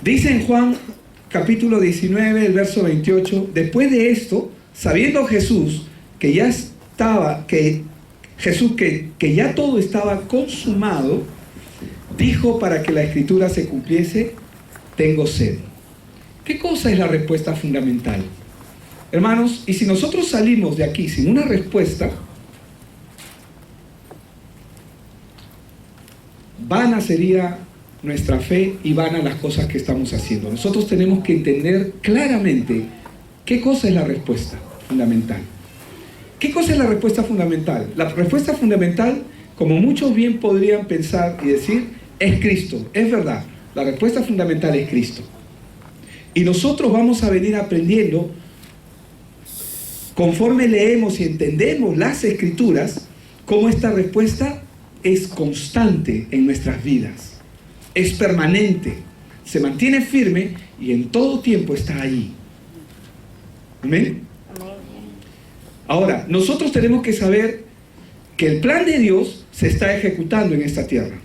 Dice en Juan capítulo 19, el verso 28, después de esto, sabiendo Jesús que ya estaba, que ya todo estaba consumado, dijo para que la escritura se cumpliese, tengo sed. ¿Qué cosa es la respuesta fundamental? Hermanos, y si nosotros salimos de aquí sin una respuesta, vana sería nuestra fe y vana las cosas que estamos haciendo. Nosotros tenemos que entender claramente qué cosa es la respuesta fundamental. ¿Qué cosa es la respuesta fundamental? La respuesta fundamental, como muchos bien podrían pensar y decir, es Cristo. Es verdad, la respuesta fundamental es Cristo. Y nosotros vamos a venir aprendiendo, conforme leemos y entendemos las Escrituras, cómo esta respuesta es constante en nuestras vidas. Es permanente, se mantiene firme y en todo tiempo está ahí. ¿Amén? Ahora, nosotros tenemos que saber que el plan de Dios se está ejecutando en esta tierra.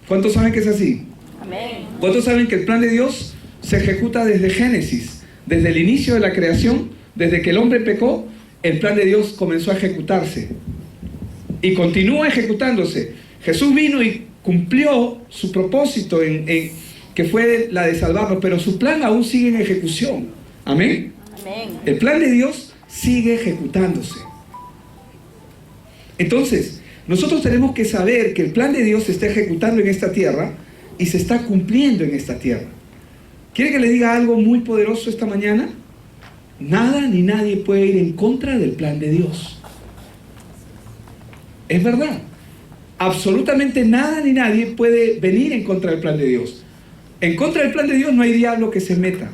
¿Cuántos saben que es así? Amén. ¿Cuántos saben que el plan de Dios se ejecuta desde Génesis? Desde el inicio de la creación, desde que el hombre pecó, el plan de Dios comenzó a ejecutarse. Y continúa ejecutándose. Jesús vino y cumplió su propósito que fue la de salvarnos, pero su plan aún sigue en ejecución. ¿Amén? Amén. El plan de Dios sigue ejecutándose. Entonces, nosotros tenemos que saber que el plan de Dios se está ejecutando en esta tierra y se está cumpliendo en esta tierra. ¿Quiere que le diga algo muy poderoso esta mañana? Nada ni nadie puede ir en contra del plan de Dios. Es verdad. Absolutamente nada ni nadie puede venir en contra del plan de Dios. En contra del plan de Dios no hay diablo que se meta.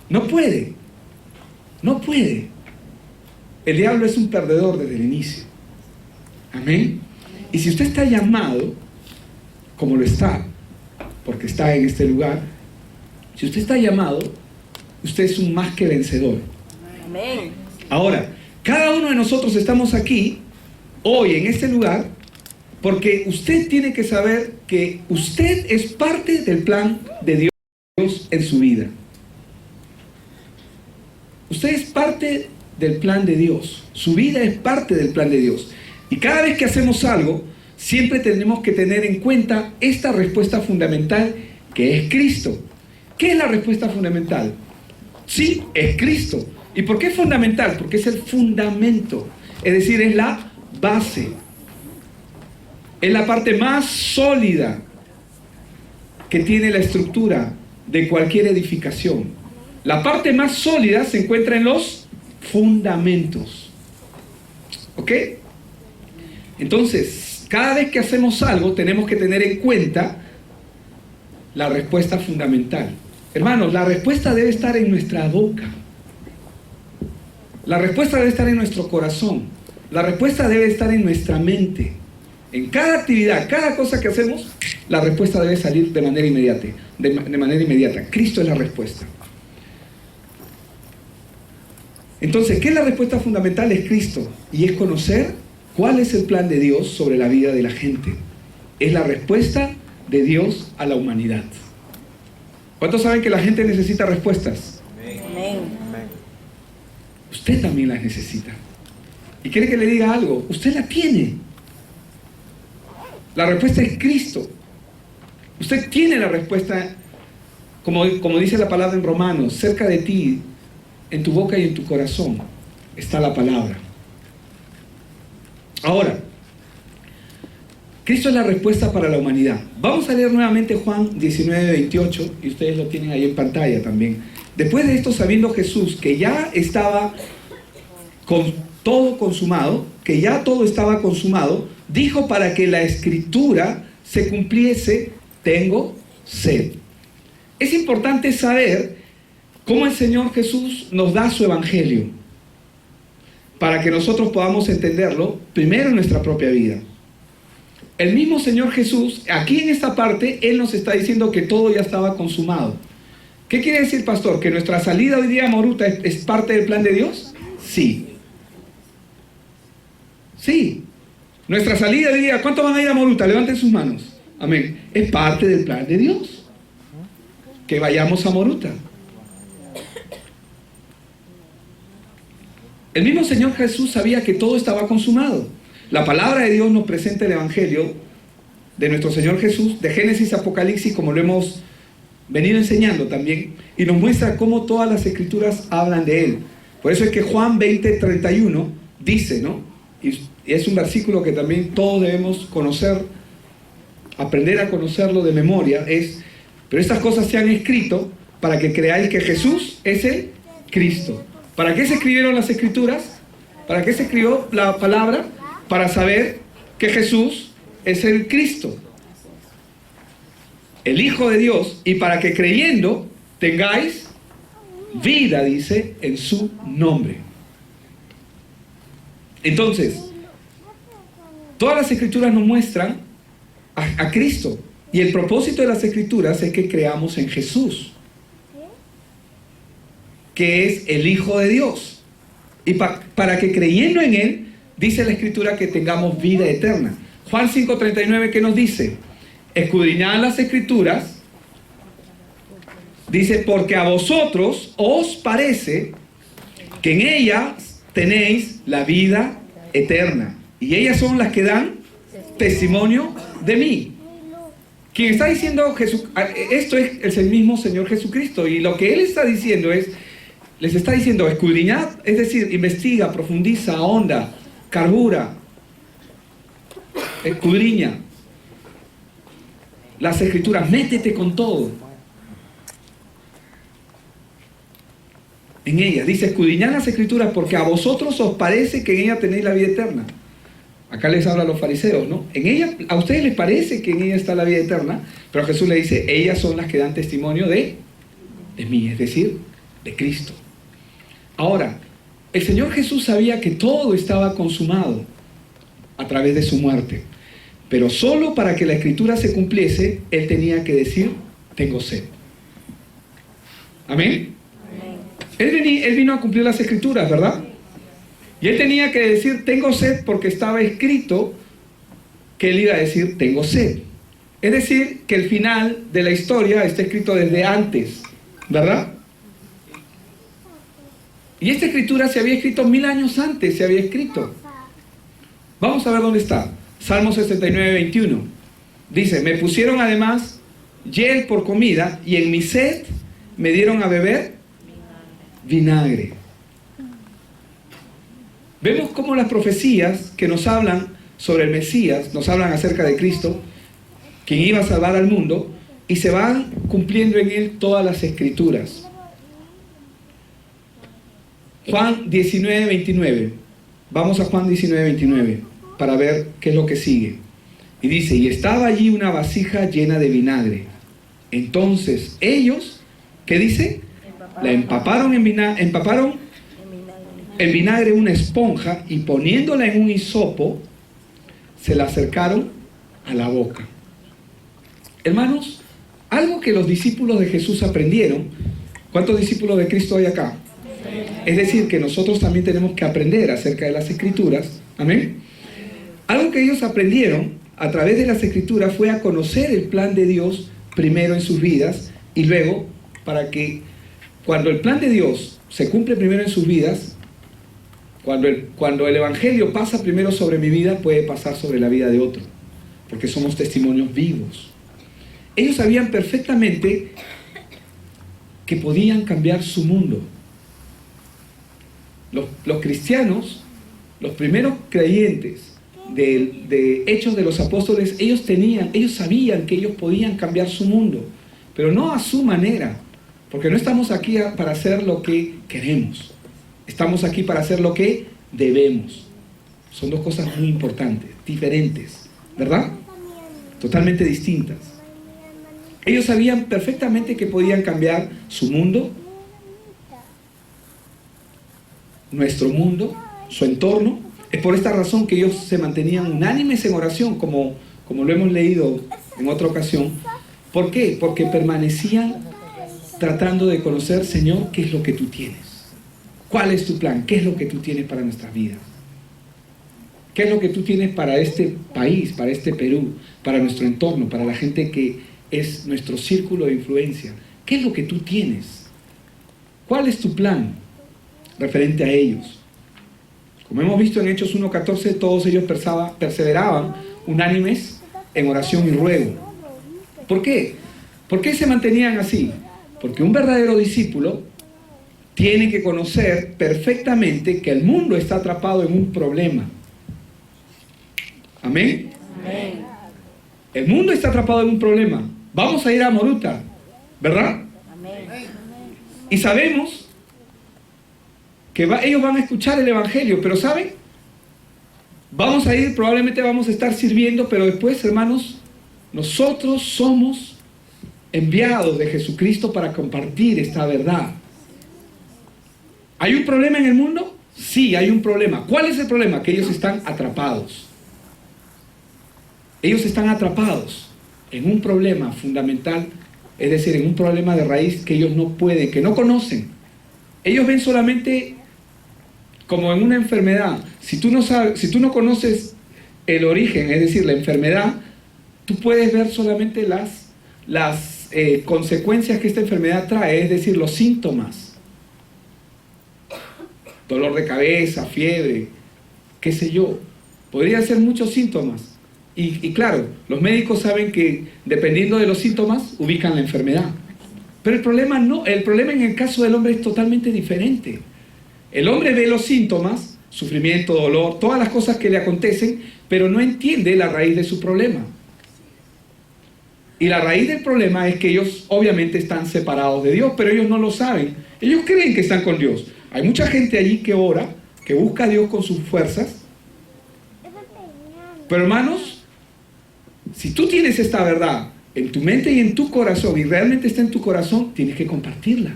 No puede. No puede. El diablo es un perdedor desde el inicio. Amén. Y si usted está llamado, como lo está, porque está en este lugar, si usted está llamado, usted es un más que vencedor. Amén. Ahora, cada uno de nosotros estamos aquí hoy en este lugar porque usted tiene que saber que usted es parte del plan de Dios en su vida. Usted es parte del plan de Dios. Su vida es parte del plan de Dios. Y cada vez que hacemos algo, siempre tenemos que tener en cuenta esta respuesta fundamental que es Cristo. ¿Qué es la respuesta fundamental? Sí, es Cristo. ¿Y por qué es fundamental? Porque es el fundamento. Es decir, es la base. Es la parte más sólida que tiene la estructura de cualquier edificación. La parte más sólida se encuentra en los fundamentos. ¿Ok? Entonces, cada vez que hacemos algo, tenemos que tener en cuenta la respuesta fundamental. Hermanos, la respuesta debe estar en nuestra boca. La respuesta debe estar en nuestro corazón. La respuesta debe estar en nuestra mente. En cada actividad, cada cosa que hacemos, la respuesta debe salir de manera inmediata. De manera inmediata. Cristo es la respuesta. Entonces, ¿qué es la respuesta fundamental? Es Cristo. Y es conocer cuál es el plan de Dios sobre la vida de la gente. Es la respuesta de Dios a la humanidad. ¿Cuántos saben que la gente necesita respuestas? Amén. Usted también las necesita. ¿Y quiere que le diga algo? Usted la tiene. La respuesta es Cristo. Usted tiene la respuesta, como dice la palabra en Romanos, cerca de ti, en tu boca y en tu corazón, está la palabra. Ahora, Cristo es la respuesta para la humanidad. Vamos a leer nuevamente Juan 19, 28, y ustedes lo tienen ahí en pantalla también. Después de esto, sabiendo Jesús que ya estaba con todo consumado, que ya todo estaba consumado, dijo para que la escritura se cumpliese, tengo sed. Es importante saber cómo el Señor Jesús nos da su evangelio, para que nosotros podamos entenderlo primero en nuestra propia vida. El mismo Señor Jesús, aquí en esta parte, Él nos está diciendo que todo ya estaba consumado. ¿Qué quiere decir, pastor? ¿Que nuestra salida hoy día a Moruta es parte del plan de Dios? Sí. Sí. Nuestra salida hoy día, ¿cuántos van a ir a Moruta? Levanten sus manos. Amén. Es parte del plan de Dios. que vayamos a Moruta. El mismo Señor Jesús sabía que todo estaba consumado. La palabra de Dios nos presenta el Evangelio de nuestro Señor Jesús, de Génesis a Apocalipsis, como lo hemos venido enseñando también, y nos muestra cómo todas las Escrituras hablan de Él. Por eso es que Juan 20:31 dice, ¿no? Y es un versículo que también todos debemos conocer, aprender a conocerlo de memoria, pero estas cosas se han escrito para que creáis que Jesús es el Cristo. ¿Para qué se escribieron las Escrituras? ¿Para qué se escribió la palabra? Para saber que Jesús es el Cristo, el Hijo de Dios, y para que creyendo tengáis vida, dice, en su nombre. Entonces, todas las Escrituras nos muestran a Cristo, y el propósito de las Escrituras es que creamos en Jesús, que es el Hijo de Dios, y para que creyendo en Él, dice la Escritura, que tengamos vida eterna. Juan 5:39, ¿qué nos dice? Escudriñad las Escrituras, dice, porque a vosotros os parece que en ellas tenéis la vida eterna, y ellas son las que dan testimonio de mí. Quien está diciendo esto es el mismo Señor Jesucristo, y lo que Él está diciendo les está diciendo, escudriñad, es decir, investiga, profundiza, ahonda, carbura, escudriña las Escrituras, métete con todo en ellas. Dice, escudriñad las Escrituras porque a vosotros os parece que en ella tenéis la vida eterna. Acá les habla a los fariseos, ¿no? En ella, a ustedes les parece que en ella está la vida eterna, pero Jesús le dice, ellas son las que dan testimonio de mí, es decir, de Cristo. Ahora, el Señor Jesús sabía que todo estaba consumado a través de su muerte, pero solo para que la Escritura se cumpliese, Él tenía que decir, tengo sed. ¿Amén? Él vino a cumplir las Escrituras, ¿verdad? Y Él tenía que decir, tengo sed, porque estaba escrito que Él iba a decir, tengo sed. Es decir, que el final de la historia está escrito desde antes, ¿verdad? Y esta Escritura se había escrito 1000 años antes, se había escrito. Vamos a ver dónde está. Salmo 69:21. Dice, me pusieron además hiel por comida, y en mi sed me dieron a beber vinagre. Vemos cómo las profecías que nos hablan sobre el Mesías, nos hablan acerca de Cristo, quien iba a salvar al mundo, y se van cumpliendo en Él todas las Escrituras. Juan 19:29. Vamos a Juan 19:29 para ver qué es lo que sigue. Y dice, y estaba allí una vasija llena de vinagre. Entonces ellos, ¿qué dice? La empaparon en vinagre una esponja, y poniéndola en un hisopo, se la acercaron a la boca. Hermanos, algo que los discípulos de Jesús aprendieron. ¿Cuántos discípulos de Cristo hay acá? Es decir, que nosotros también tenemos que aprender acerca de las Escrituras. Amén. Algo que ellos aprendieron a través de las Escrituras fue a conocer el plan de Dios primero en sus vidas, y luego para que cuando el plan de Dios se cumple primero en sus vidas, cuando el Evangelio pasa primero sobre mi vida, puede pasar sobre la vida de otro, porque somos testimonios vivos. Ellos sabían perfectamente que podían cambiar su mundo. Los cristianos, los primeros creyentes de Hechos de los Apóstoles, ellos sabían que ellos podían cambiar su mundo, pero no a su manera, porque no estamos aquí para hacer lo que queremos, estamos aquí para hacer lo que debemos. Son dos cosas muy importantes, diferentes, ¿verdad? Totalmente distintas. Ellos sabían perfectamente que podían cambiar su mundo, nuestro mundo, su entorno. Es por esta razón que ellos se mantenían unánimes en oración, como lo hemos leído en otra ocasión. ¿Por qué? Porque permanecían tratando de conocer, Señor, ¿qué es lo que tú tienes? ¿Cuál es tu plan? ¿Qué es lo que tú tienes para nuestras vidas? ¿Qué es lo que tú tienes para este país, para este Perú, para nuestro entorno, para la gente que es nuestro círculo de influencia? ¿Qué es lo que tú tienes? ¿Cuál es tu plan referente a ellos? Como hemos visto en Hechos 1:14, todos ellos perseveraban unánimes en oración y ruego. ¿Por qué? ¿Por qué se mantenían así? Porque un verdadero discípulo tiene que conocer perfectamente que el mundo está atrapado en un problema. ¿Amén? Amén. El mundo está atrapado en un problema. Vamos a ir a Moruta, ¿verdad? Amén. Y sabemos que ellos van a escuchar el Evangelio, pero ¿saben? Vamos a ir, probablemente vamos a estar sirviendo, pero después, hermanos, nosotros somos enviados de Jesucristo para compartir esta verdad. ¿Hay un problema en el mundo? Sí, hay un problema. ¿Cuál es el problema? Que ellos están atrapados. Ellos están atrapados en un problema fundamental, es decir, en un problema de raíz que ellos no pueden, que no conocen. Ellos ven solamente como en una enfermedad. Si tú no conoces el origen, es decir, la enfermedad, tú puedes ver solamente las consecuencias que esta enfermedad trae, es decir, los síntomas. Dolor de cabeza, fiebre, qué sé yo. Podrían ser muchos síntomas. Y claro, los médicos saben que dependiendo de los síntomas, ubican la enfermedad. Pero el problema en el caso del hombre es totalmente diferente. El hombre ve los síntomas, sufrimiento, dolor, todas las cosas que le acontecen, pero no entiende la raíz de su problema. Y la raíz del problema es que ellos obviamente están separados de Dios, pero ellos no lo saben. Ellos creen que están con Dios. Hay mucha gente allí que ora, que busca a Dios con sus fuerzas. Pero hermanos, si tú tienes esta verdad en tu mente y en tu corazón, y realmente está en tu corazón, tienes que compartirla.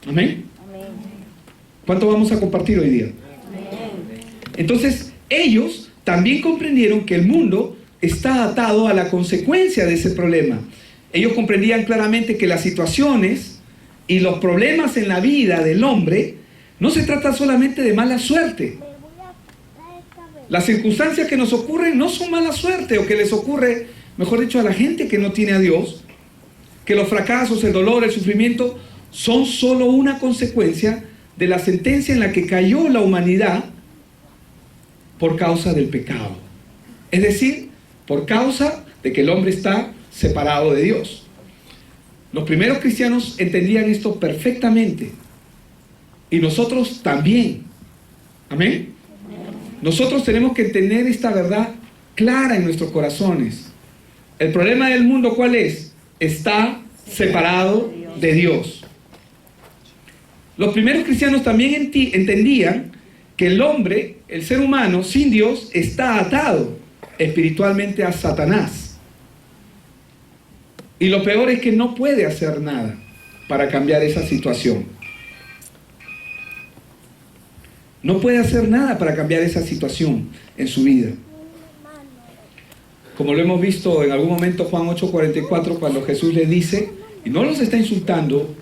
Amén. Amén. ¿Cuánto vamos a compartir hoy día? Amén. Entonces, ellos también comprendieron que el mundo está atado a la consecuencia de ese problema. Ellos comprendían claramente que las situaciones y los problemas en la vida del hombre no se trata solamente de mala suerte. Las circunstancias que nos ocurren no son mala suerte, o que les ocurre, mejor dicho, a la gente que no tiene a Dios, que los fracasos, el dolor, el sufrimiento son solo una consecuencia de la sentencia en la que cayó la humanidad por causa del pecado. Es decir, por causa de que el hombre está separado de Dios. Los primeros cristianos entendían esto perfectamente, y nosotros también. Amén. Nosotros tenemos que tener esta verdad clara en nuestros corazones. El problema del mundo, ¿cuál es? Está separado de Dios. Los primeros cristianos también entendían que el hombre, el ser humano, sin Dios, está atado espiritualmente a Satanás. Y lo peor es que no puede hacer nada para cambiar esa situación. No puede hacer nada para cambiar esa situación en su vida. Como lo hemos visto en algún momento, Juan 8:44, cuando Jesús le dice, y no los está insultando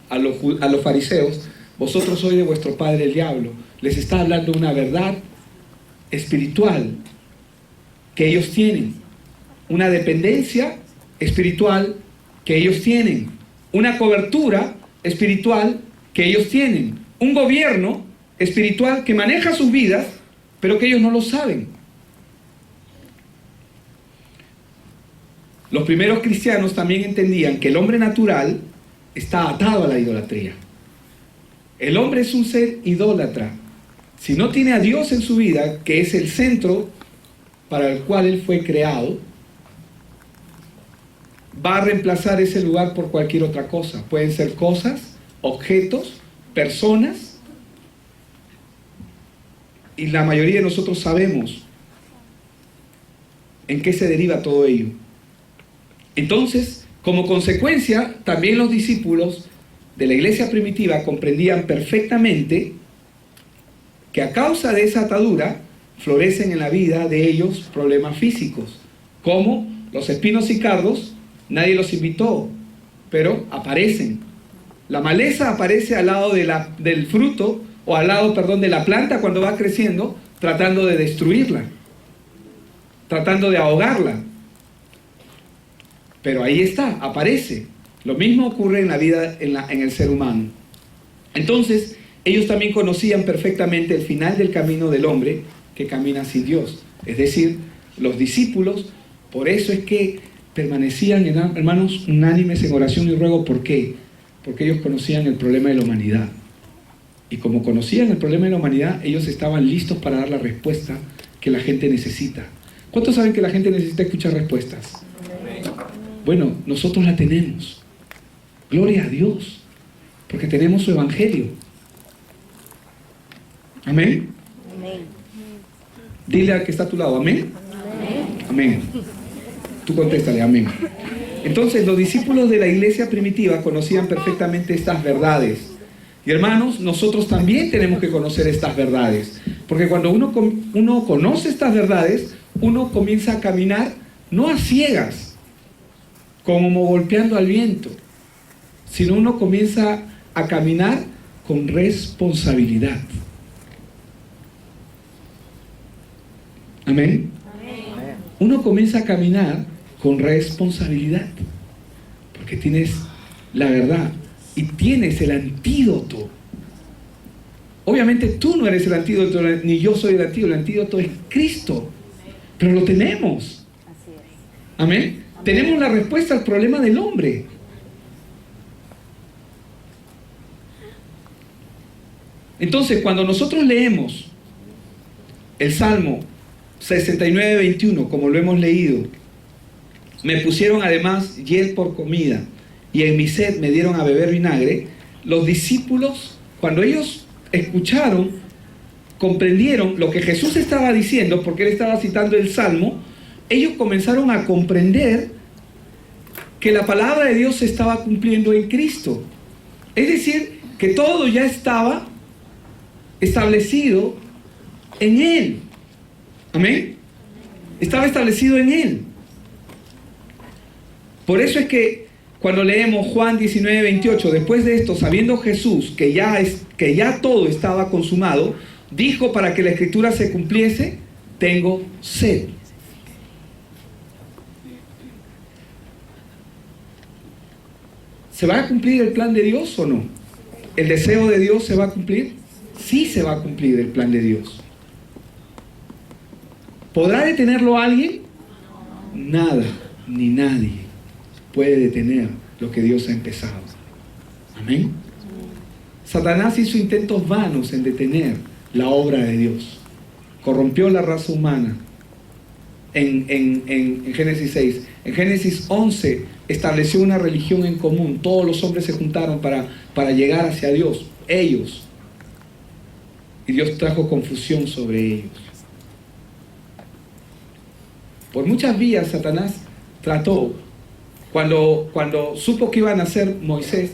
a los fariseos, vosotros sois de vuestro padre el diablo. Les está hablando una verdad espiritual que ellos tienen, una dependencia espiritual que ellos tienen, una cobertura espiritual que ellos tienen, un gobierno espiritual que maneja sus vidas, pero que ellos no lo saben. Los primeros cristianos también entendían que el hombre natural está atado a la idolatría. El hombre es un ser idólatra. Si no tiene a Dios en su vida, que es el centro para el cual él fue creado, va a reemplazar ese lugar por cualquier otra cosa. Pueden ser cosas, objetos, personas, y la mayoría de nosotros sabemos en qué se deriva todo ello. Entonces, como consecuencia, también los discípulos de la iglesia primitiva comprendían perfectamente que a causa de esa atadura florecen en la vida de ellos problemas físicos, como los espinos y cardos. Nadie los invitó, pero aparecen. La maleza aparece al lado del fruto, o al lado, de la planta cuando va creciendo, tratando de destruirla, tratando de ahogarla. Pero ahí está, aparece. Lo mismo ocurre en la vida, en el ser humano. Entonces, ellos también conocían perfectamente el final del camino del hombre que camina sin Dios. Es decir, los discípulos, por eso es que permanecían, hermanos, unánimes en oración y ruego. ¿Por qué? Porque ellos conocían el problema de la humanidad. Y como conocían el problema de la humanidad, ellos estaban listos para dar la respuesta que la gente necesita. ¿Cuántos saben que la gente necesita escuchar respuestas? Bueno, nosotros la tenemos. Gloria a Dios, porque tenemos su evangelio. Amén. Amén. Dile al que está a tu lado, amén. Amén. Tú contéstale, amén. Entonces, los discípulos de la iglesia primitiva conocían perfectamente estas verdades. Y hermanos, nosotros también tenemos que conocer estas verdades. Porque cuando uno conoce estas verdades, uno comienza a caminar no a ciegas, como golpeando al viento, sino uno comienza a caminar con responsabilidad. Amén. Uno comienza a caminar con responsabilidad, porque tienes la verdad y tienes el antídoto. Obviamente tú no eres el antídoto, ni yo soy el antídoto es Cristo, pero lo tenemos. Así es. Amén. Tenemos la respuesta al problema del hombre. Entonces, cuando nosotros leemos el Salmo 69, 21, como lo hemos leído, me pusieron además hiel por comida, y en mi sed me dieron a beber vinagre. Los discípulos, cuando ellos escucharon, comprendieron lo que Jesús estaba diciendo, porque él estaba citando el Salmo, ellos comenzaron a comprender que la palabra de Dios se estaba cumpliendo en Cristo. Es decir, que todo ya estaba establecido en Él. Amén. Estaba establecido en Él. Por eso es que cuando leemos Juan 19, 28, después de esto, sabiendo Jesús que ya todo estaba consumado, dijo para que la escritura se cumpliese: tengo sed. ¿Se va a cumplir el plan de Dios o no? ¿El deseo de Dios se va a cumplir? Sí, se va a cumplir el plan de Dios. ¿Podrá detenerlo alguien? Nada, ni nadie puede detener lo que Dios ha empezado. Amén. Satanás hizo intentos vanos en detener la obra de Dios. Corrompió la raza humana en Génesis 6. En Génesis 11 estableció una religión en común. Todos los hombres se juntaron para llegar hacia Dios. Ellos. Y Dios trajo confusión sobre ellos. Por muchas vías Satanás trató. Cuando supo que iba a nacer Moisés,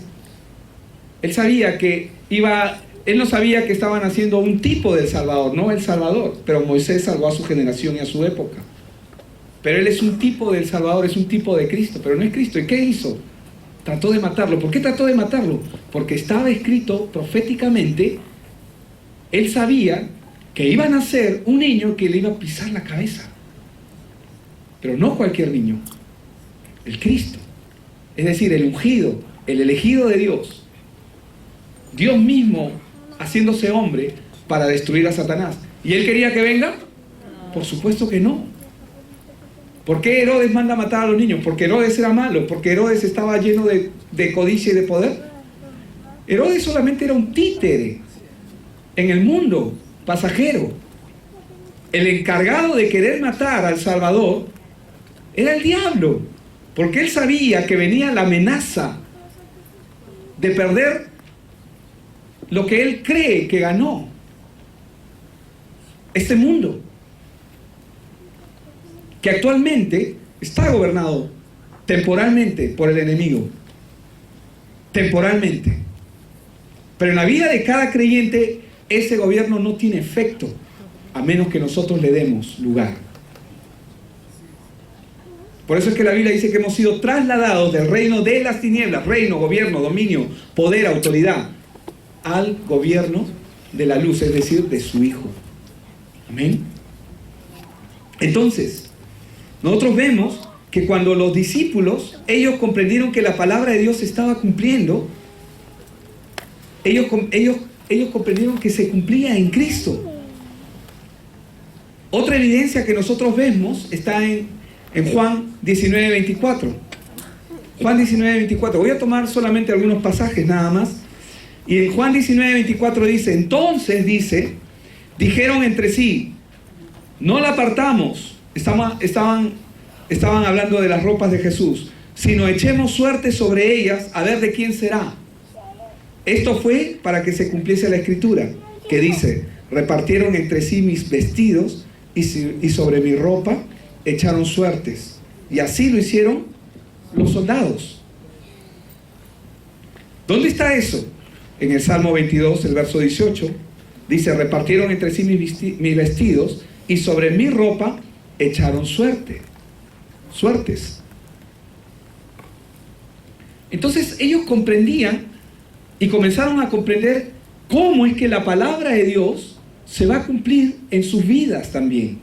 él no sabía que estaban haciendo un tipo del Salvador, no el Salvador, pero Moisés salvó a su generación y a su época. Pero él es un tipo del Salvador, es un tipo de Cristo, pero no es Cristo. ¿Y qué hizo? Trató de matarlo. ¿Por qué trató de matarlo? Porque estaba escrito proféticamente, él sabía que iba a nacer un niño que le iba a pisar la cabeza. Pero no cualquier niño, el Cristo, es decir, el ungido, el elegido de Dios. Dios mismo haciéndose hombre para destruir a Satanás. ¿Y él quería que venga? Por supuesto que no. ¿Por qué Herodes manda a matar a los niños? Porque Herodes era malo, porque Herodes estaba lleno de codicia y de poder. Herodes solamente era un títere en el mundo, pasajero. El encargado de querer matar al Salvador era el diablo, porque él sabía que venía la amenaza de perder lo que él cree que ganó, este mundo, que actualmente está gobernado temporalmente por el enemigo, temporalmente. Pero en la vida de cada creyente ese gobierno no tiene efecto a menos que nosotros le demos lugar. Por eso es que la Biblia dice que hemos sido trasladados del reino de las tinieblas, reino, gobierno, dominio, poder, autoridad, al gobierno de la luz, es decir, de su Hijo. Amén. Entonces, nosotros vemos que cuando los discípulos, ellos comprendieron que la palabra de Dios se estaba cumpliendo, ellos comprendieron que se cumplía en Cristo. Otra evidencia que nosotros vemos está en Juan 19:24. Juan 19:24. Voy a tomar solamente algunos pasajes nada más. Y en Juan 19:24 dice, entonces dice, dijeron entre sí, no la apartamos, estaban hablando de las ropas de Jesús, sino echemos suerte sobre ellas a ver de quién será. Esto fue para que se cumpliese la escritura, que dice, repartieron entre sí mis vestidos y sobre mi ropa echaron suertes. Y así lo hicieron los soldados. ¿Dónde está eso? En el Salmo 22, el verso 18, dice, repartieron entre sí mis vestidos y sobre mi ropa echaron suertes. Entonces ellos comprendían y comenzaron a comprender cómo es que la palabra de Dios se va a cumplir en sus vidas también.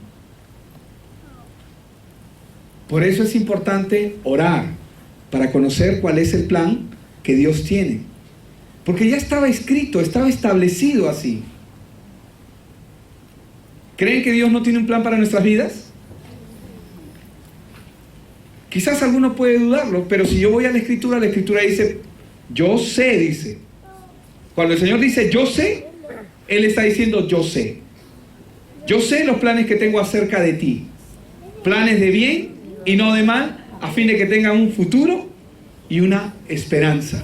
Por eso es importante orar para conocer cuál es el plan que Dios tiene. Porque ya estaba escrito, estaba establecido así. ¿Creen que Dios no tiene un plan para nuestras vidas? Quizás alguno puede dudarlo, pero si yo voy a la Escritura dice, yo sé, dice. Cuando el Señor dice, yo sé, Él está diciendo, yo sé. Yo sé los planes que tengo acerca de ti. Planes de bien y no de mal, a fin de que tengan un futuro y una esperanza.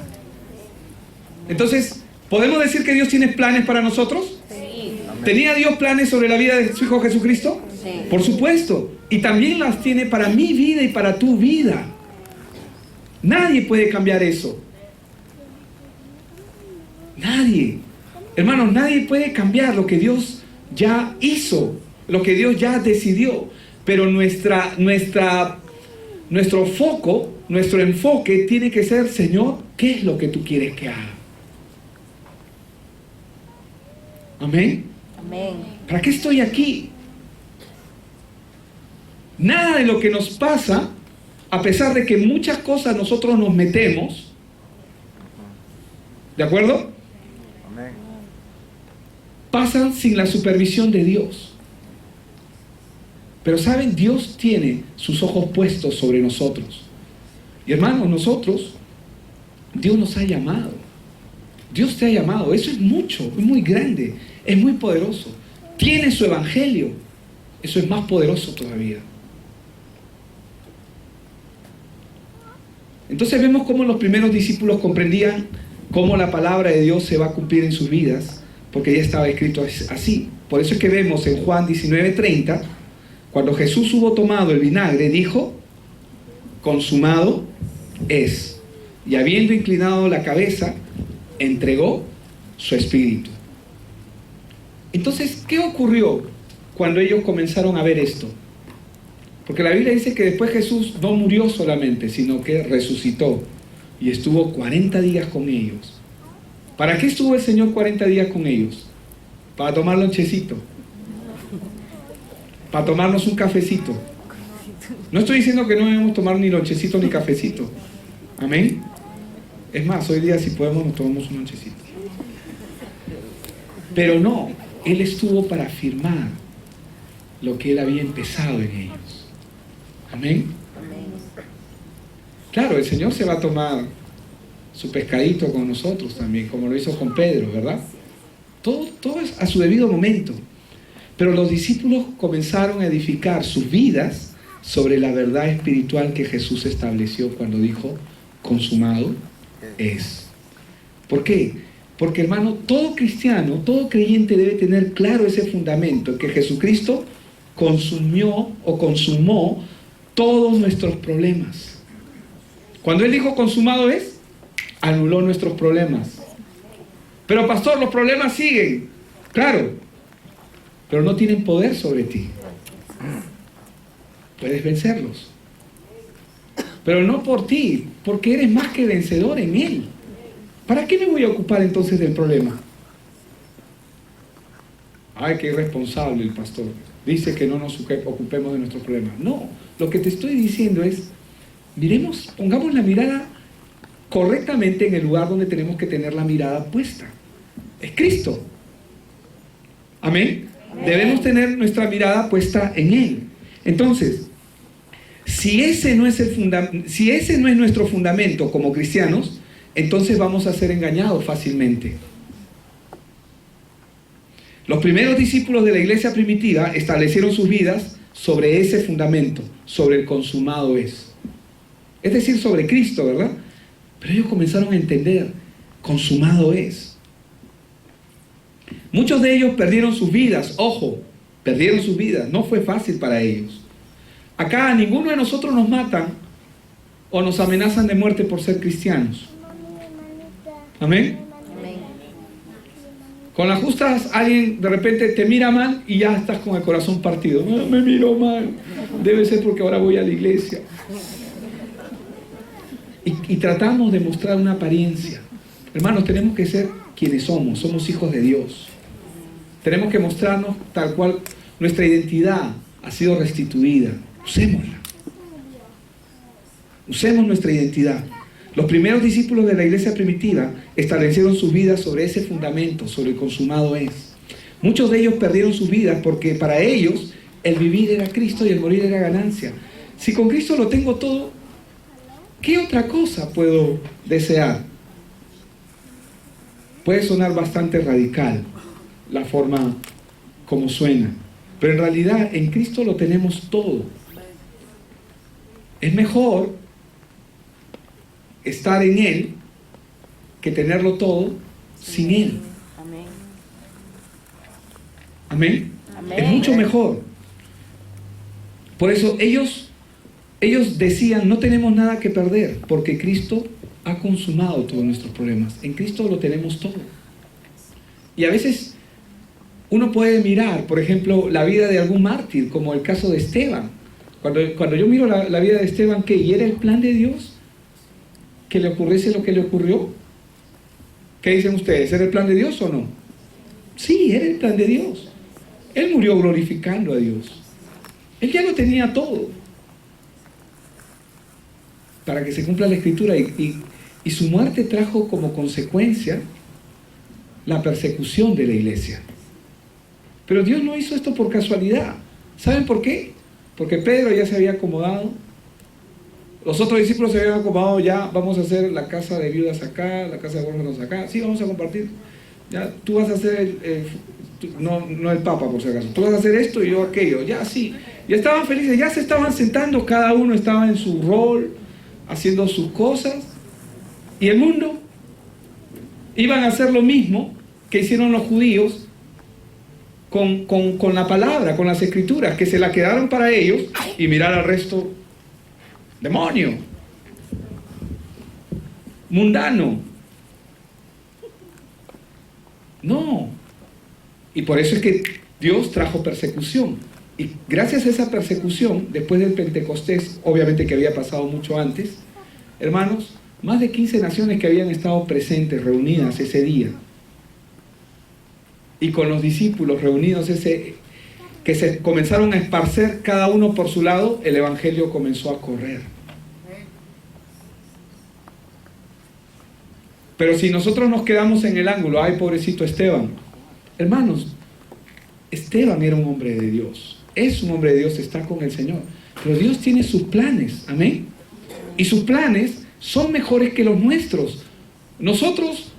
Entonces, ¿podemos decir que Dios tiene planes para nosotros? Sí. ¿Tenía Dios planes sobre la vida de su Hijo Jesucristo? Sí. Por supuesto. Y también las tiene para mi vida y para tu vida. Nadie puede cambiar eso. Nadie. Hermanos, nadie puede cambiar lo que Dios ya hizo, lo que Dios ya decidió. Pero nuestro foco, nuestro enfoque tiene que ser, Señor, ¿qué es lo que tú quieres que haga? Amén. Amén. ¿Para qué estoy aquí? Nada de lo que nos pasa, a pesar de que muchas cosas nosotros nos metemos, ¿de acuerdo? Amén. Pasan sin la supervisión de Dios. Pero saben, Dios tiene sus ojos puestos sobre nosotros. Y hermanos, nosotros, Dios nos ha llamado. Dios te ha llamado. Eso es mucho, es muy grande, es muy poderoso. Tiene su evangelio. Eso es más poderoso todavía. Entonces vemos cómo los primeros discípulos comprendían cómo la palabra de Dios se va a cumplir en sus vidas, porque ya estaba escrito así. Por eso es que vemos en Juan 19:30, cuando Jesús hubo tomado el vinagre, dijo, consumado es. Y habiendo inclinado la cabeza, entregó su espíritu. Entonces, ¿qué ocurrió cuando ellos comenzaron a ver esto? Porque la Biblia dice que después Jesús no murió solamente, sino que resucitó y estuvo 40 días con ellos. ¿Para qué estuvo el Señor 40 días con ellos? Para tomar lonchecito, para tomarnos un cafecito. No estoy diciendo que no debemos tomar ni lonchecito ni cafecito. Amén. Es más, hoy día si podemos nos tomamos un lonchecito. Pero no, Él estuvo para afirmar lo que Él había empezado en ellos. Amén. Claro, el Señor se va a tomar su pescadito con nosotros también, como lo hizo con Pedro, ¿verdad? Todo es a su debido momento. Pero los discípulos comenzaron a edificar sus vidas sobre la verdad espiritual que Jesús estableció cuando dijo, consumado es. ¿Por qué? Porque, hermano, todo cristiano, todo creyente debe tener claro ese fundamento, que Jesucristo consumió o consumó todos nuestros problemas. Cuando Él dijo consumado es, anuló nuestros problemas. Pero pastor, los problemas siguen. Claro, pero no tienen poder sobre ti. Puedes vencerlos. Pero no por ti, porque eres más que vencedor en Él. ¿Para qué me voy a ocupar entonces del problema? Ay, qué irresponsable el pastor. Dice que no nos ocupemos de nuestros problemas. No, lo que te estoy diciendo es, pongamos la mirada correctamente en el lugar donde tenemos que tener la mirada puesta. Es Cristo. Amén. Debemos tener nuestra mirada puesta en Él. Entonces, si ese no es nuestro fundamento como cristianos, entonces vamos a ser engañados fácilmente. Los primeros discípulos de la iglesia primitiva establecieron sus vidas sobre ese fundamento, sobre el consumado es. Es decir, sobre Cristo, ¿verdad? Pero ellos comenzaron a entender, consumado es. Muchos de ellos perdieron sus vidas, ojo, perdieron sus vidas, no fue fácil para ellos. Acá a ninguno de nosotros nos matan o nos amenazan de muerte por ser cristianos. Amén. Con las justas alguien de repente te mira mal y ya estás con el corazón partido. No, me miró mal, debe ser porque ahora voy a la iglesia. Y tratamos de mostrar una apariencia. Hermanos, tenemos que ser quienes somos hijos de Dios. Tenemos que mostrarnos tal cual nuestra identidad ha sido restituida. Usémosla. Usemos nuestra identidad. Los primeros discípulos de la iglesia primitiva establecieron sus vidas sobre ese fundamento, sobre el consumado es. Muchos de ellos perdieron sus vidas porque para ellos el vivir era Cristo y el morir era ganancia. Si con Cristo lo tengo todo, ¿qué otra cosa puedo desear? Puede sonar bastante radical la forma como suena, pero en realidad en Cristo lo tenemos todo. Es mejor estar en Él que tenerlo todo sin Él. Amén. Amén. Es mucho mejor. Por eso ellos decían, no tenemos nada que perder, porque Cristo ha consumado todos nuestros problemas. En Cristo lo tenemos todo. Y a veces uno puede mirar, por ejemplo, la vida de algún mártir, como el caso de Esteban. Cuando yo miro la vida de Esteban, ¿qué? ¿Y era el plan de Dios que le ocurriese lo que le ocurrió? ¿Qué dicen ustedes? ¿Era el plan de Dios o no? Sí, era el plan de Dios. Él murió glorificando a Dios. Él ya lo tenía todo para que se cumpla la Escritura, y su muerte trajo como consecuencia la persecución de la iglesia. Pero Dios no hizo esto por casualidad. ¿Saben por qué? Porque Pedro ya se había acomodado. Los otros discípulos se habían acomodado, ya vamos a hacer la casa de viudas acá, la casa de huérfanos acá. Sí, vamos a compartir. Ya, tú vas a hacer no el Papa por si acaso. Tú vas a hacer esto y yo aquello. Ya, sí. Ya estaban felices, ya se estaban sentando, cada uno estaba en su rol, haciendo sus cosas. Y el mundo iban a hacer lo mismo que hicieron los judíos con la palabra, con las escrituras, que se la quedaron para ellos y mirar al resto. Demonio, mundano. No. Y por eso es que Dios trajo persecución. Y gracias a esa persecución, después del Pentecostés, obviamente que había pasado mucho antes, hermanos, más de 15 naciones que habían estado presentes, reunidas ese día, y con los discípulos reunidos que se comenzaron a esparcer cada uno por su lado, el evangelio comenzó a correr. Pero si nosotros nos quedamos en el ángulo, ay, pobrecito Esteban, hermanos, Esteban era un hombre de Dios, es un hombre de Dios, está con el Señor, pero Dios tiene sus planes, amén, y sus planes son mejores que los nuestros. Nosotros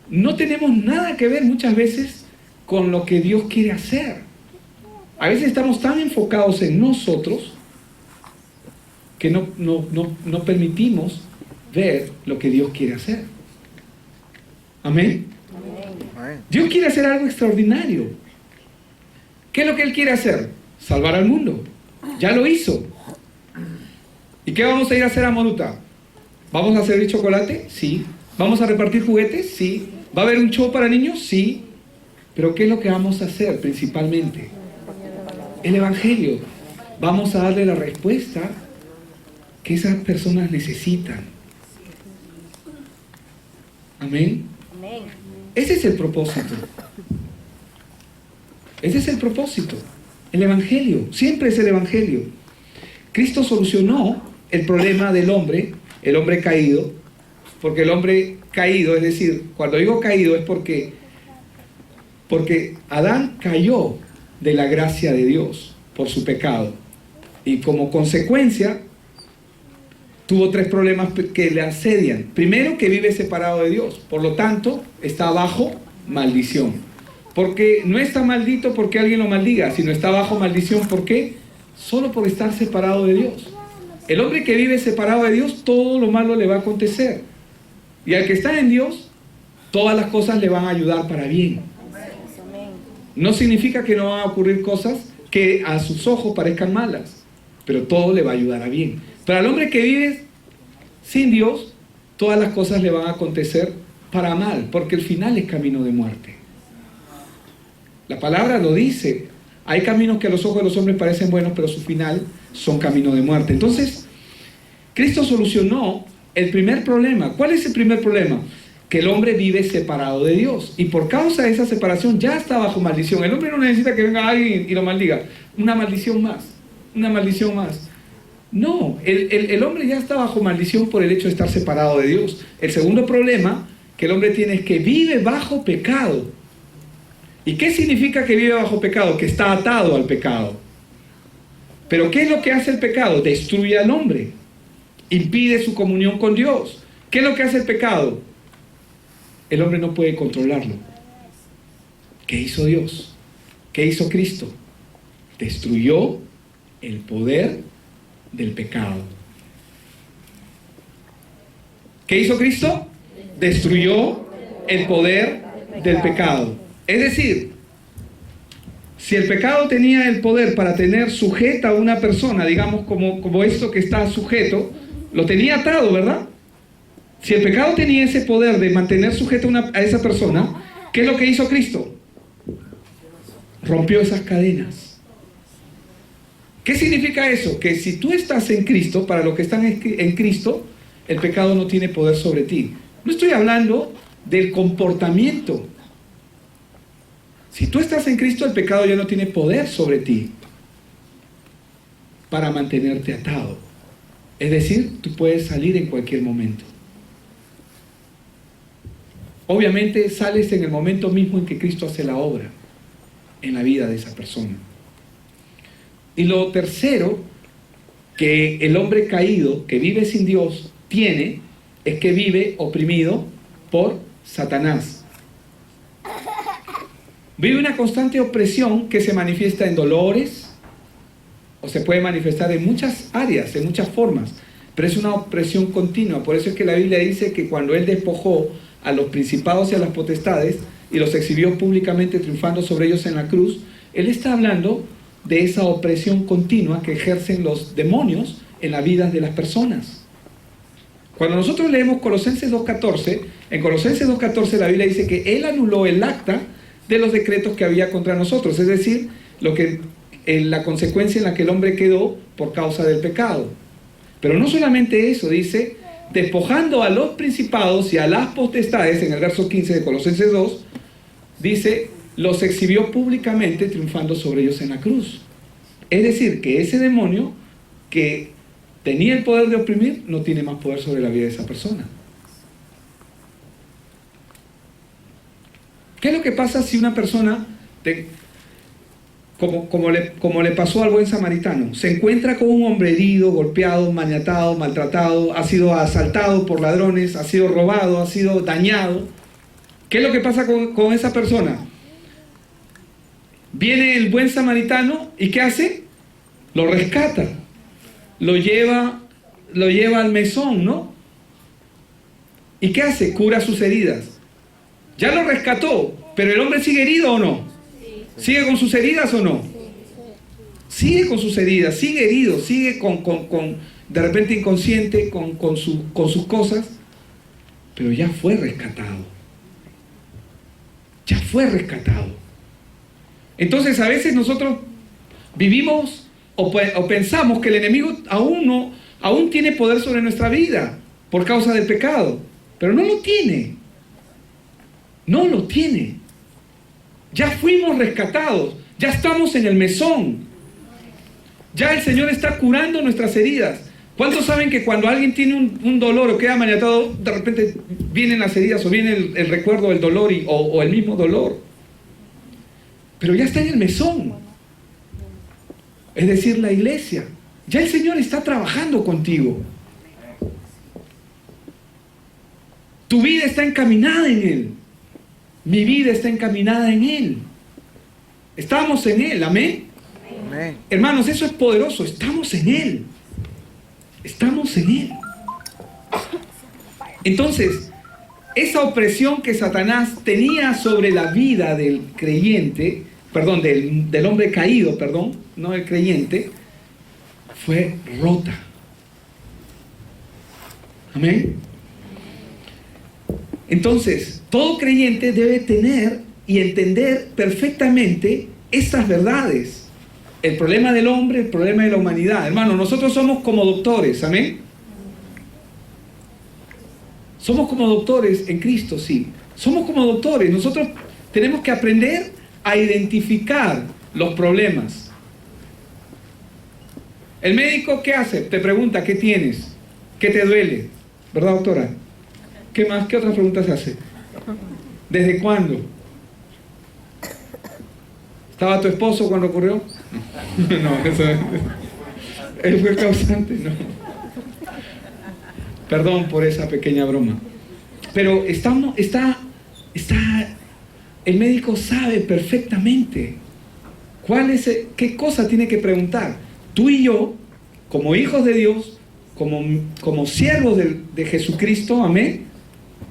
no tenemos nada que ver muchas veces con lo que Dios quiere hacer. A veces estamos tan enfocados en nosotros que no permitimos ver lo que Dios quiere hacer. Amén. Dios quiere hacer algo extraordinario. ¿Qué es lo que Él quiere hacer? Salvar al mundo. Ya lo hizo. ¿Y qué vamos a ir a hacer a Moruta? ¿Vamos a servir chocolate? Sí. ¿Vamos a repartir juguetes? Sí. ¿Va a haber un show para niños? Sí. Pero ¿qué es lo que vamos a hacer principalmente? El evangelio. Vamos a darle la respuesta que esas personas necesitan. Amén. Ese es el propósito. Ese es el propósito. El evangelio. Siempre es el evangelio. Cristo solucionó el problema del hombre, el hombre caído? Porque el hombre caído, es decir, cuando digo caído es porque Adán cayó de la gracia de Dios por su pecado. Y como consecuencia, tuvo 3 problemas que le asedian. Primero, que vive separado de Dios. Por lo tanto, está bajo maldición. Porque no está maldito porque alguien lo maldiga, sino está bajo maldición. ¿Por qué? Solo por estar separado de Dios. El hombre que vive separado de Dios, todo lo malo le va a acontecer. Y al que está en Dios, todas las cosas le van a ayudar para bien. No significa que no van a ocurrir cosas que a sus ojos parezcan malas, pero todo le va a ayudar a bien. Pero al hombre que vive sin Dios, todas las cosas le van a acontecer para mal, porque el final es camino de muerte. La palabra lo dice. Hay caminos que a los ojos de los hombres parecen buenos, pero su final son camino de muerte. Entonces, Cristo solucionó el primer problema. ¿Cuál es el primer problema? Que el hombre vive separado de Dios. Y por causa de esa separación ya está bajo maldición. El hombre no necesita que venga alguien y lo maldiga. Una maldición más. Una maldición más. No, el hombre ya está bajo maldición por el hecho de estar separado de Dios. El segundo problema que el hombre tiene es que vive bajo pecado. ¿Y qué significa que vive bajo pecado? Que está atado al pecado. Pero ¿qué es lo que hace el pecado? Destruye al hombre. Impide su comunión con Dios. ¿Qué es lo que hace el pecado? El hombre no puede controlarlo. ¿Qué hizo Dios? ¿Qué hizo Cristo? Destruyó el poder del pecado. ¿Qué hizo Cristo? Destruyó el poder del pecado. Es decir, si el pecado tenía el poder para tener sujeta a una persona, digamos como esto que está sujeto, lo tenía atado, ¿verdad? Si el pecado tenía ese poder de mantener sujeto a esa persona, ¿qué es lo que hizo Cristo? Rompió esas cadenas. ¿Qué significa eso? Que si tú estás en Cristo, para los que están en Cristo, el pecado no tiene poder sobre ti. No estoy hablando del comportamiento. Si tú estás en Cristo, el pecado ya no tiene poder sobre ti para mantenerte atado. Es decir, tú puedes salir en cualquier momento. Obviamente sales en el momento mismo en que Cristo hace la obra en la vida de esa persona. Y lo tercero que el hombre caído, que vive sin Dios, tiene, es que vive oprimido por Satanás. Vive una constante opresión que se manifiesta en dolores, o se puede manifestar en muchas áreas, en muchas formas, pero es una opresión continua. Por eso es que la Biblia dice que cuando Él despojó a los principados y a las potestades y los exhibió públicamente triunfando sobre ellos en la cruz, Él está hablando de esa opresión continua que ejercen los demonios en la vida de las personas. Cuando nosotros leemos Colosenses 2.14, en Colosenses 2.14 la Biblia dice que Él anuló el acta de los decretos que había contra nosotros, es decir, la consecuencia en la que el hombre quedó por causa del pecado. Pero no solamente eso, dice, despojando a los principados y a las potestades, en el verso 15 de Colosenses 2, dice, los exhibió públicamente triunfando sobre ellos en la cruz. Es decir, que ese demonio que tenía el poder de oprimir, no tiene más poder sobre la vida de esa persona. ¿Qué es lo que pasa si una persona, como le pasó al buen samaritano, se encuentra con un hombre herido, golpeado, maniatado, maltratado, ha sido asaltado por ladrones, ha sido robado, ha sido dañado? ¿Qué es lo que pasa con esa persona? Viene el buen samaritano y ¿qué hace? Lo rescata, lo lleva al mesón, ¿no? ¿Y qué hace? Cura sus heridas. Ya lo rescató, pero el hombre sigue herido ¿o no? ¿Sigue con sus heridas o no? Sigue con sus heridas, sigue herido, sigue de repente inconsciente con sus cosas, pero ya fue rescatado. Ya fue rescatado. Entonces a veces nosotros vivimos o pensamos que el enemigo aún tiene poder sobre nuestra vida por causa del pecado, pero no lo tiene. No lo tiene. Ya fuimos rescatados, ya estamos en el mesón. Ya el Señor está curando nuestras heridas. ¿Cuántos saben que cuando alguien tiene un dolor o queda maniatado, de repente vienen las heridas o viene el recuerdo del dolor o el mismo dolor? Pero ya está en el mesón. Es decir, la iglesia. Ya el Señor está trabajando contigo. Tu vida está encaminada en Él. Mi vida está encaminada en Él. Estamos en Él, amén. Amén. Hermanos, eso es poderoso. Estamos en Él. Estamos en Él. Entonces, esa opresión que Satanás tenía sobre la vida del creyente, perdón, del hombre caído, perdón, no del creyente, fue rota. Amén. Entonces, todo creyente debe tener y entender perfectamente estas verdades. El problema del hombre, el problema de la humanidad. Hermano, nosotros somos como doctores, amén. Somos como doctores en Cristo, sí. Somos como doctores. Nosotros tenemos que aprender a identificar los problemas. El médico, ¿qué hace? Te pregunta, ¿qué tienes? ¿Qué te duele? ¿Verdad, doctora? ¿Qué más? ¿Qué otras preguntas hace? ¿Desde cuándo? ¿Estaba tu esposo cuando ocurrió? No, eso él fue causante, no. Perdón por esa pequeña broma. Pero el médico sabe perfectamente qué cosa tiene que preguntar. Tú y yo, como hijos de Dios, como siervos de Jesucristo, amén.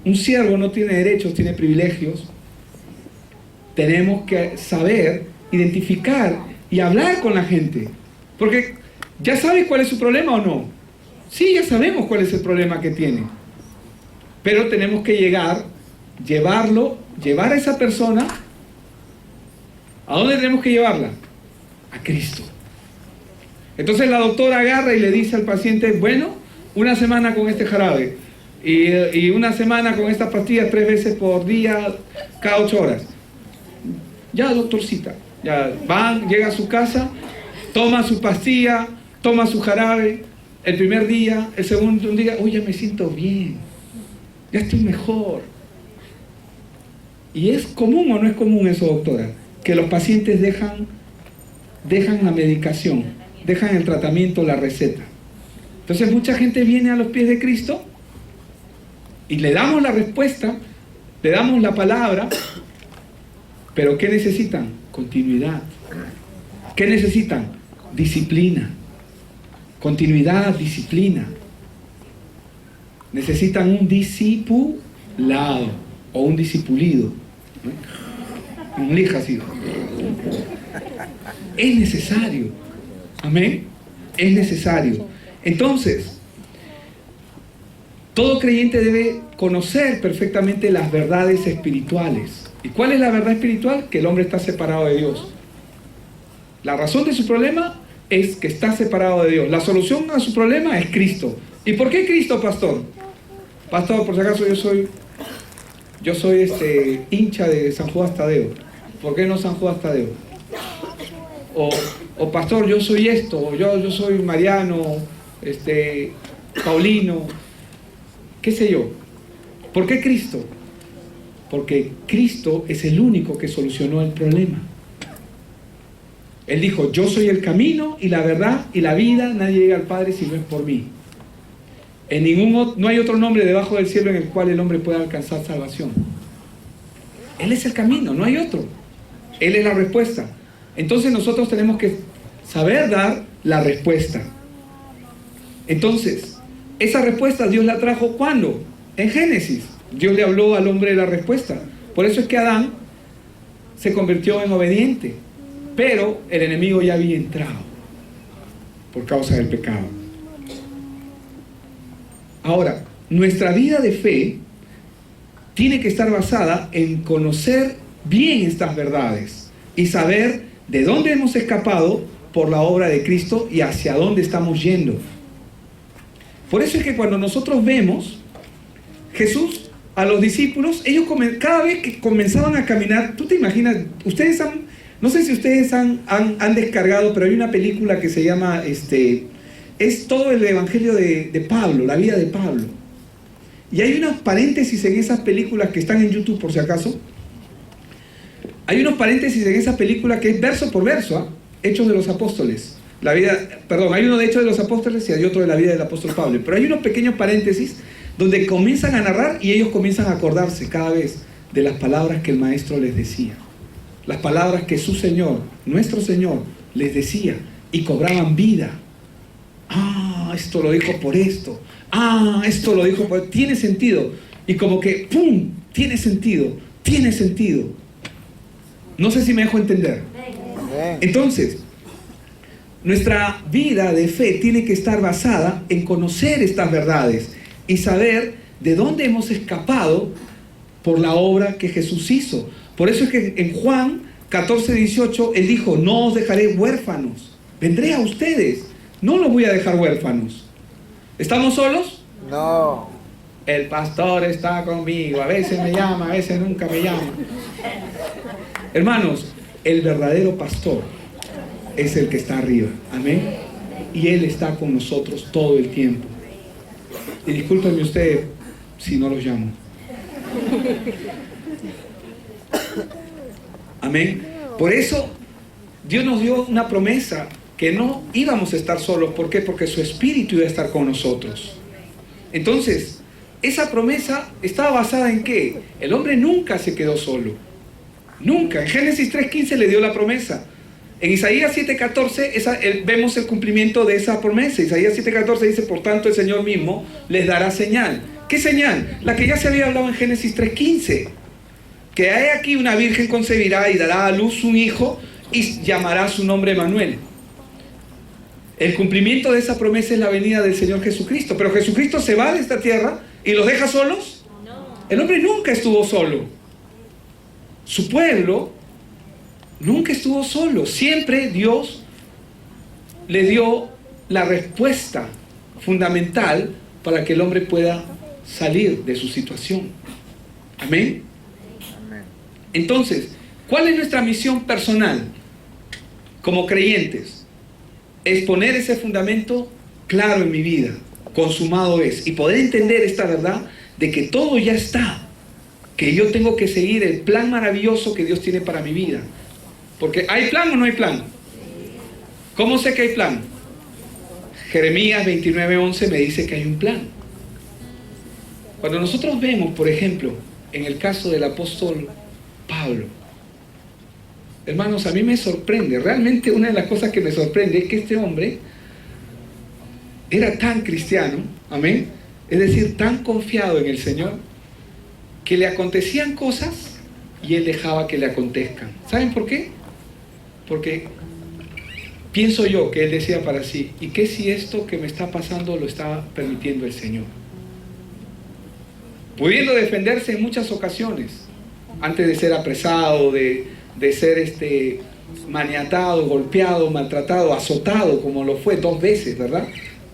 Un siervo no tiene derechos, tiene privilegios. Tenemos que saber identificar y hablar con la gente. Porque ¿ya sabes cuál es su problema o no? Sí, ya sabemos cuál es el problema que tiene. Pero tenemos que llevar a esa persona. ¿A dónde tenemos que llevarla? A Cristo. Entonces la doctora agarra y le dice al paciente, bueno, una semana con este jarabe y una semana con estas pastillas 3 veces por día, cada 8 horas. Ya, doctorcita. Ya llega a su casa, toma su pastilla, toma su jarabe, el primer día, el segundo día, uy, ya me siento bien, ya estoy mejor. ¿Y es común o no es común eso, doctora? Que los pacientes dejan la medicación, dejan el tratamiento, la receta. Entonces mucha gente viene a los pies de Cristo y le damos la respuesta, le damos la palabra, pero ¿qué necesitan? Continuidad. ¿Qué necesitan? Disciplina. Continuidad, disciplina. Necesitan un discipulado o un discipulido. ¿No? Un lija así. Es necesario. Amén. Es necesario. Entonces, todo creyente debe conocer perfectamente las verdades espirituales. ¿Y cuál es la verdad espiritual? Que el hombre está separado de Dios. La razón de su problema es que está separado de Dios. La solución a su problema es Cristo. ¿Y por qué Cristo, pastor? Pastor, por si acaso yo soy hincha de San Judas Tadeo. ¿Por qué no San Judas Tadeo? O pastor, yo soy esto, o yo soy Mariano, Paulino, qué sé yo. ¿Por qué Cristo? Porque Cristo es el único que solucionó el problema. Él dijo, yo soy el camino y la verdad y la vida, nadie llega al Padre si no es por mí. No hay otro nombre debajo del cielo en el cual el hombre pueda alcanzar salvación. Él es el camino, no hay otro. Él es la respuesta. Entonces nosotros tenemos que saber dar la respuesta. Entonces, esa respuesta Dios la trajo ¿cuándo? En Génesis. Dios le habló al hombre de la respuesta. Por eso es que Adán se convirtió en obediente. Pero el enemigo ya había entrado por causa del pecado. Ahora, nuestra vida de fe tiene que estar basada en conocer bien estas verdades y saber de dónde hemos escapado por la obra de Cristo y hacia dónde estamos yendo. Por eso es que cuando nosotros vemos Jesús a los discípulos, ellos cada vez que comenzaban a caminar, tú te imaginas, no sé si ustedes han descargado, pero hay una película que se llama es todo el evangelio de Pablo, la vida de Pablo. Y hay unos paréntesis en esas películas que están en YouTube, por si acaso. Hay unos paréntesis en esa película que es verso por verso, ¿eh? Hechos de los Apóstoles. Hay uno de Hechos de los Apóstoles y hay otro de la vida del apóstol Pablo. Pero hay unos pequeños paréntesis donde comienzan a narrar y ellos comienzan a acordarse cada vez de las palabras que el maestro les decía. Las palabras que su Señor, nuestro Señor, les decía y cobraban vida. Ah, esto lo dijo por esto. Ah, esto lo dijo por... Tiene sentido. Y como que, ¡pum! Tiene sentido. Tiene sentido. No sé si me dejo entender. Entonces, nuestra vida de fe tiene que estar basada en conocer estas verdades y saber de dónde hemos escapado por la obra que Jesús hizo. Por eso es que en Juan 14:18 Él dijo, no os dejaré huérfanos, vendré a ustedes, no los voy a dejar huérfanos. ¿Estamos solos? No. El pastor está conmigo, a veces me llama, a veces nunca me llama. Hermanos, el verdadero pastor es el que está arriba, amén. Y Él está con nosotros todo el tiempo. Y discúlpenme ustedes si no los llamo. Amén. Por eso Dios nos dio una promesa que no íbamos a estar solos. ¿Por qué? Porque su Espíritu iba a estar con nosotros. Entonces, esa promesa estaba basada en ¿qué? El hombre nunca se quedó solo. Nunca. En Génesis 3:15 le dio la promesa. En Isaías 7:14 vemos el cumplimiento de esa promesa. Isaías 7:14 dice, por tanto el Señor mismo les dará señal. ¿Qué señal? La que ya se había hablado en Génesis 3:15. Que hay aquí una virgen concebirá y dará a luz un hijo y llamará su nombre Emanuel. El cumplimiento de esa promesa es la venida del Señor Jesucristo. Pero Jesucristo se va de esta tierra y los deja solos. El hombre nunca estuvo solo. Su pueblo nunca estuvo solo. Siempre Dios le dio la respuesta fundamental para que el hombre pueda salir de su situación. Amén. Entonces, ¿cuál es nuestra misión personal como creyentes? Es poner ese fundamento claro en mi vida, consumado es, y poder entender esta verdad de que todo ya está, que yo tengo que seguir el plan maravilloso que Dios tiene para mi vida. Porque ¿hay plan o no hay plan? ¿Cómo sé que hay plan? Jeremías 29:11 me dice que hay un plan. Cuando nosotros vemos, por ejemplo, en el caso del apóstol Pablo, hermanos, a mí me sorprende, realmente una de las cosas que me sorprende es que este hombre era tan cristiano, amén, es decir, tan confiado en el Señor, que le acontecían cosas y él dejaba que le acontezcan. ¿Saben por qué? Porque pienso yo que él decía para sí, ¿y qué si esto que me está pasando lo está permitiendo el Señor? Pudiendo defenderse en muchas ocasiones, antes de ser apresado, de ser maniatado, golpeado, maltratado, azotado, como lo fue 2 veces, ¿verdad?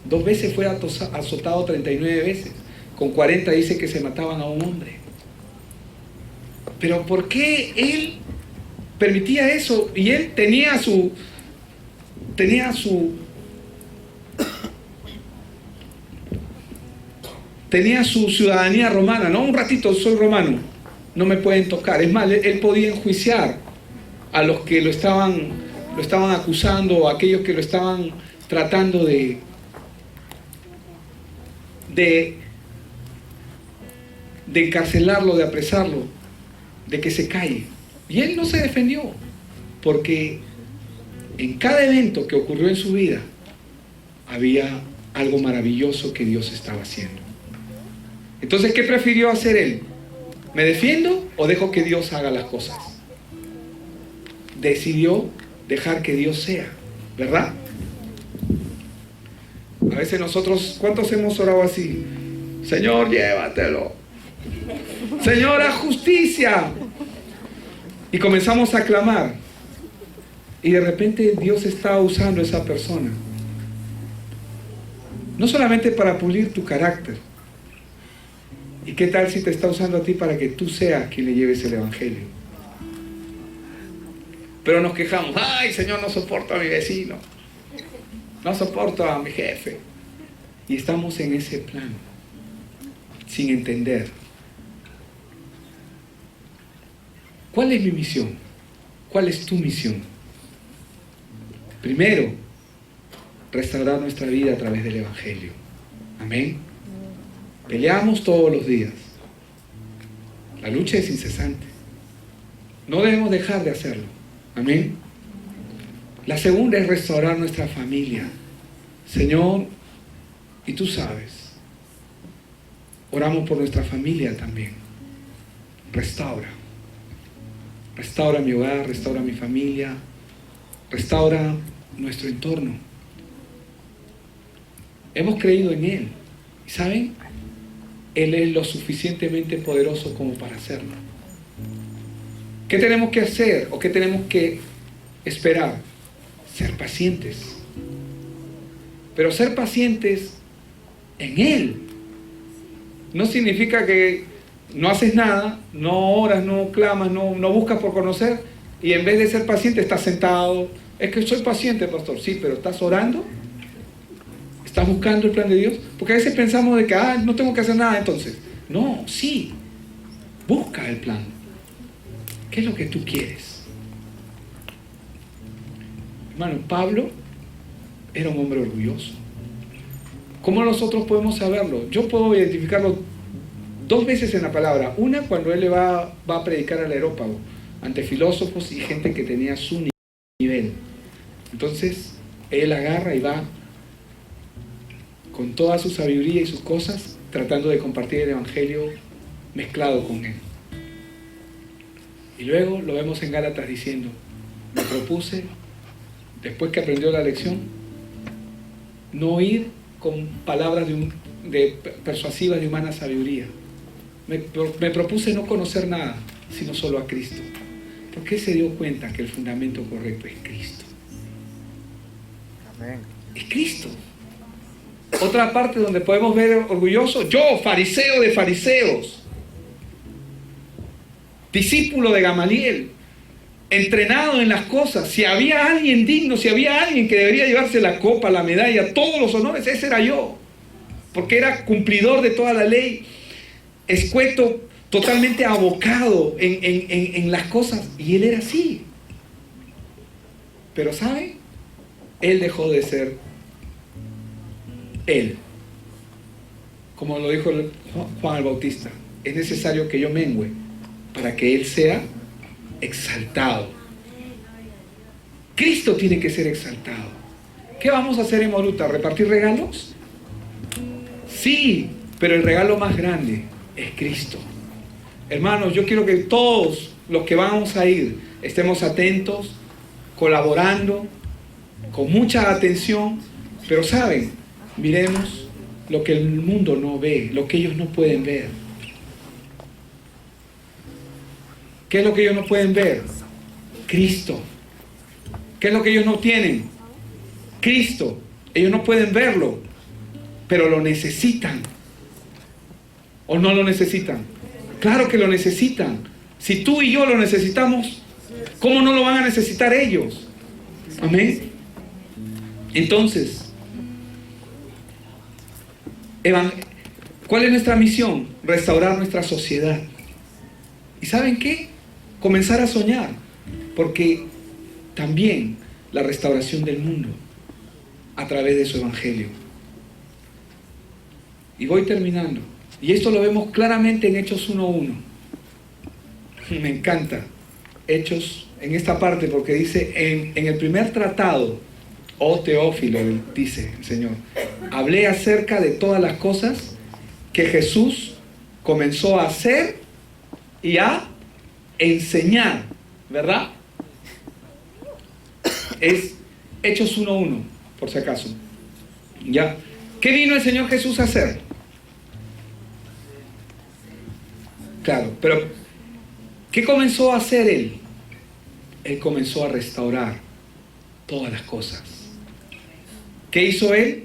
2 veces fue azotado 39 veces. Con 40 dice que se mataban a un hombre. Pero ¿por qué él permitía eso? Y él tenía su ciudadanía romana, ¿no? Un ratito, soy romano, no me pueden tocar. Es más, él podía enjuiciar a los que lo estaban acusando, a aquellos que lo estaban tratando de encarcelarlo, de apresarlo, de que se calle. Y él no se defendió, porque en cada evento que ocurrió en su vida había algo maravilloso que Dios estaba haciendo. Entonces, ¿qué prefirió hacer él? ¿Me defiendo o dejo que Dios haga las cosas? Decidió dejar que Dios sea, ¿verdad? A veces nosotros, ¿cuántos hemos orado así? Señor, llévatelo. Señor, haz justicia. Y comenzamos a clamar. Y de repente Dios está usando a esa persona. No solamente para pulir tu carácter. ¿Y qué tal si te está usando a ti para que tú seas quien le lleves el evangelio? Pero nos quejamos. Ay, Señor, no soporto a mi vecino. no soporto a mi jefe. Y estamos en ese plan, sin entender. ¿Cuál es mi misión? ¿Cuál es tu misión? Primero, restaurar nuestra vida a través del Evangelio. Amén. Peleamos todos los días. La lucha es incesante. No debemos dejar de hacerlo. Amén. La segunda es restaurar nuestra familia. Señor, y tú sabes, oramos por nuestra familia también. Restaura. Restaura mi hogar, restaura mi familia, restaura nuestro entorno. Hemos creído en Él. ¿Y saben? Él es lo suficientemente poderoso como para hacerlo. ¿Qué tenemos que hacer o qué tenemos que esperar? Ser pacientes. Pero ser pacientes en Él no significa que no haces nada, no oras, no clamas, no buscas por conocer, y en vez de ser paciente estás sentado. Es que soy paciente, pastor. Sí, pero ¿estás orando? ¿Estás buscando el plan de Dios? Porque a veces pensamos de que no tengo que hacer nada entonces. No, sí. Busca el plan. ¿Qué es lo que tú quieres? Hermano, Pablo era un hombre orgulloso. ¿Cómo nosotros podemos saberlo? Yo puedo identificarlo 2 veces en la palabra. Una, cuando él le va a predicar al Areópago, ante filósofos y gente que tenía su nivel. Entonces, él agarra y va con toda su sabiduría y sus cosas, tratando de compartir el Evangelio mezclado con él. Y luego lo vemos en Gálatas diciendo, me propuse, después que aprendió la lección, no ir con palabras persuasivas de humana sabiduría. Me propuse no conocer nada, sino solo a Cristo. Porque se dio cuenta que el fundamento correcto es Cristo. Amén. Es Cristo. Otra parte donde podemos ver orgulloso, yo, fariseo de fariseos, discípulo de Gamaliel, entrenado en las cosas. Si había alguien digno, si había alguien que debería llevarse la copa, la medalla, todos los honores, ese era yo. Porque era cumplidor de toda la ley, escueto, totalmente abocado en las cosas. Y él era así. Pero ¿sabe? Él dejó de ser él. Como lo dijo Juan el Bautista, es necesario que yo mengüe para que él sea exaltado. Cristo tiene que ser exaltado. ¿Qué vamos a hacer en Moruta? ¿Repartir regalos? Sí, pero el regalo más grande es Cristo. Hermanos, yo quiero que todos los que vamos a ir estemos atentos, colaborando, con mucha atención, pero saben, miremos lo que el mundo no ve, lo que ellos no pueden ver. ¿Qué es lo que ellos no pueden ver? Cristo. ¿Qué es lo que ellos no tienen? Cristo. Ellos no pueden verlo, pero lo necesitan. ¿O no lo necesitan? Claro que lo necesitan. Si tú y yo lo necesitamos, ¿cómo no lo van a necesitar ellos? Amén. Entonces, ¿cuál es nuestra misión? Restaurar nuestra sociedad. ¿Y saben qué? Comenzar a soñar, porque también la restauración del mundo a través de su evangelio. Y voy terminando. Y esto lo vemos claramente en Hechos 1:1. Me encanta Hechos en esta parte porque dice, en el primer tratado, oh Teófilo, dice el Señor, hablé acerca de todas las cosas que Jesús comenzó a hacer y a enseñar, ¿verdad? Es Hechos 1:1, por si acaso. ¿Ya? ¿Qué vino el Señor Jesús a hacer? Claro, pero ¿qué comenzó a hacer Él? Él comenzó a restaurar todas las cosas. ¿Qué hizo Él?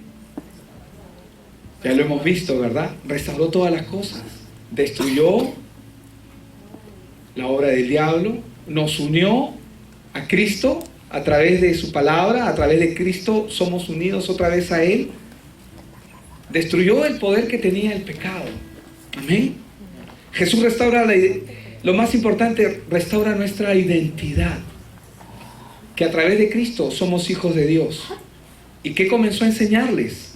Ya lo hemos visto, ¿verdad? Restauró todas las cosas. Destruyó la obra del diablo, nos unió a Cristo a través de su palabra, a través de Cristo, somos unidos otra vez a Él. Destruyó el poder que tenía el pecado. Amén. Jesús restaura, lo más importante, restaura nuestra identidad. Que a través de Cristo somos hijos de Dios. ¿Y qué comenzó a enseñarles?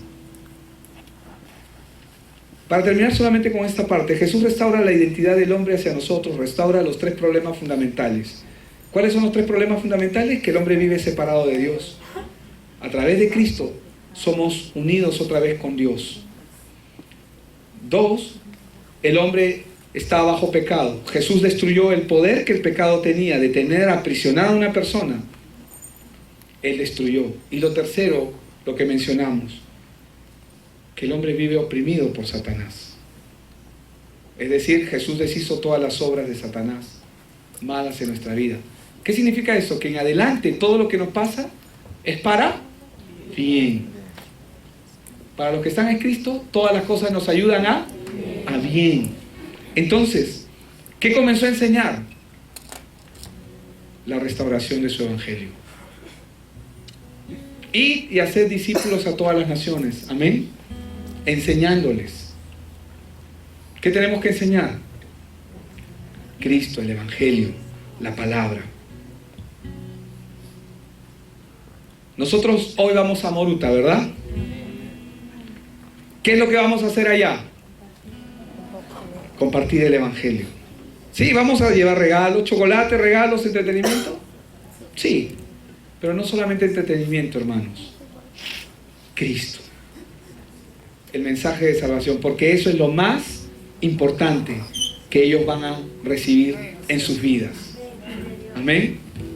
Para terminar solamente con esta parte, Jesús restaura la identidad del hombre hacia nosotros, restaura los 3 problemas fundamentales. ¿Cuáles son los 3 problemas fundamentales? Que el hombre vive separado de Dios. A través de Cristo somos unidos otra vez con Dios. 2, el hombre está bajo pecado. Jesús destruyó el poder que el pecado tenía de tener aprisionada a una persona. Él destruyó. Y lo tercero, lo que mencionamos, que el hombre vive oprimido por Satanás. Es decir, Jesús deshizo todas las obras de Satanás malas en nuestra vida. ¿Qué significa eso? Que en adelante todo lo que nos pasa es para bien. Para los que están en Cristo, todas las cosas nos ayudan a bien. Entonces, ¿qué comenzó a enseñar? La restauración de su evangelio. Y hacer discípulos a todas las naciones. Amén. Enseñándoles. ¿Qué tenemos que enseñar? Cristo, el evangelio, la palabra. Nosotros hoy vamos a Moruta, ¿verdad? ¿Qué es lo que vamos a hacer allá? Compartir el evangelio. Sí, vamos a llevar regalos, chocolate, regalos, entretenimiento. Sí, pero no solamente entretenimiento, hermanos. Cristo. El mensaje de salvación, porque eso es lo más importante que ellos van a recibir en sus vidas. Amén.